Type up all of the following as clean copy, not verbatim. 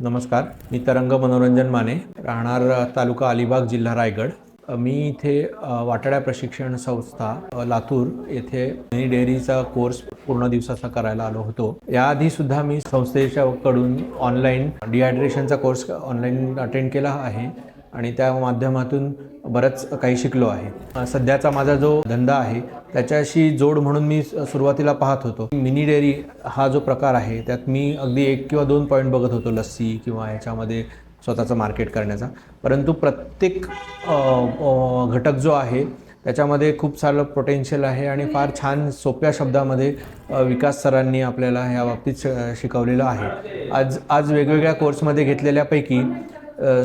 नमस्कार, मी तरंग मनोरंजन माने, राहणार तालुका अलिबाग, जिल्हा रायगड। मी इथे वाटाड्या प्रशिक्षण संस्था लातूर येथे मिनी डेअरीचा कोर्स पूर्ण दिवसाचा करायला आलो होतो। याआधी सुद्धा मी संस्थेच्याकडून ऑनलाईन डिहायड्रेशनचा कोर्स ऑनलाईन अटेंड केला आहे आणि त्या माध्यमातून बरंच काही शिकलो आहे। सध्याचा माझा जो धंदा आहे त्याच्याशी जोड म्हणून मी सुरुवातीला पाहत होतो मिनी डेअरी हा जो प्रकार आहे त्यात मी अगदी 1 किंवा 2 पॉईंट बघत होतो, लस्सी किंवा याच्यामध्ये स्वतःचं मार्केट करण्याचा। परंतु प्रत्येक घटक जो आहे त्याच्यामध्ये खूप सारं पोटेन्शियल आहे आणि फार छान सोप्या शब्दामध्ये विकास सरांनी आपल्याला ह्या बाबतीत शिकवलेलं आहे। आज वेगवेगळ्या कोर्समध्ये घेतलेल्यापैकी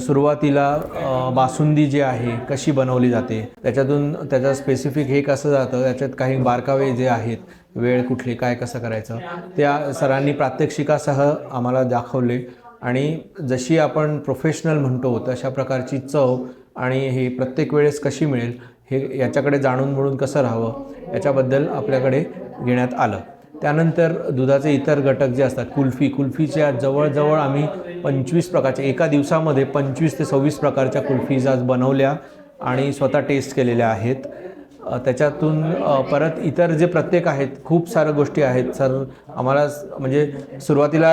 सुरुवातीला बासुंदी जी आहे कशी बनवली जाते, त्याच्यातून त्याचं स्पेसिफिक हे कसं जातं, त्याच्यात काही बारकावे जे आहेत, वेळ कुठली काय कसं करायचं, त्या सरांनी प्रात्यक्षिकासह आम्हाला दाखवले आणि जशी आपण प्रोफेशनल म्हणतो तशा प्रकारची चव आणि हे प्रत्येक वेळेस कशी मिळेल हे याच्याकडे जाणून म्हणून कसं राहावं याच्याबद्दल आपल्याकडे घेण्यात आलं। त्यानंतर दुधाचे इतर घटक जे असतात, कुल्फीच्या जवळजवळ आम्ही 25 प्रकारच्या एका दिवसामध्ये 25 ते 26 प्रकारच्या कुल्फीज आज बनवल्या आणि स्वतः टेस्ट केलेल्या आहेत। त्याच्यातून परत इतर जे प्रत्येक आहेत खूप साऱ्या गोष्टी आहेत। सर आम्हाला म्हणजे सुरुवातीला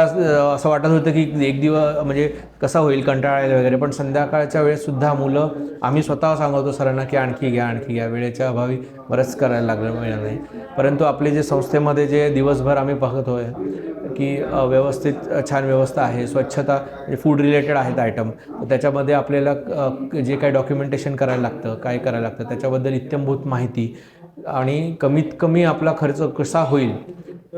असं वाटत होतं की एक दिवस म्हणजे कसा होईल, कंटाळायला वगैरे, पण संध्याकाळच्या वेळेससुद्धा मुलं आम्ही स्वतः सांगतो सरांना की आणखी घ्या, वेळेच्या अभावी बरंच करायला मिळालं नाही। परंतु आपले जे संस्थेमध्ये जे दिवसभर आम्ही पाहतोय की व्यवस्थित छान व्यवस्था आहे, स्वच्छता, म्हणजे फूड रिलेटेड आहेत आयटम, त्याच्यामध्ये आपल्याला जे काही डॉक्युमेंटेशन करायला लागतं, काय करायला लागतं त्याच्याबद्दल इत्थंभूत माहिती आणि कमीत कमी आपला खर्च कसा होईल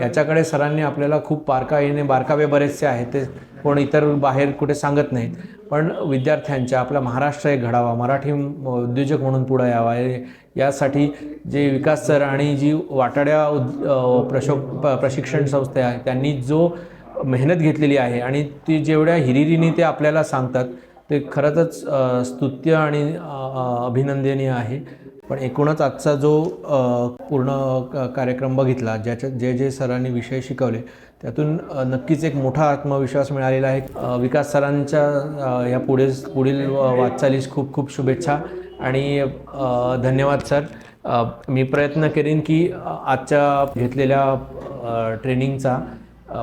याच्याकडे सरांनी आपल्याला खूप बारकावे बरेचसे आहेत, ते कोण इतर बाहेर कुठे सांगत नाहीत, पण विद्यार्थ्यांच्या आपला महाराष्ट्र एक घडावा, मराठी उद्योजक म्हणून पुढे यावा यासाठी जे विकास सर आणि जी वाटाड्या प्रशिक्षण संस्था आहे त्यांनी जो मेहनत घेतलेली आहे आणि ती जेवढ्या हिरिरीने ते आपल्याला सांगतात ते खरंच स्तुत्य आणि अभिनंदनीय आहे। पण एकूणच आजचा जो पूर्ण कार्यक्रम बघितला, जे सरांनी विषय शिकवले त्यातून नक्कीच एक मोठा आत्मविश्वास मिळालेला आहे। विकास सरांच्या या पुढील वाटचालीस खूप खूप शुभेच्छा आणि धन्यवाद सर। मी प्रयत्न करीन की आजच्या घेतलेल्या ट्रेनिंगचा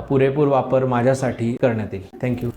पुरेपूर वापर माझ्यासाठी करण्यात येईल। थँक्यू।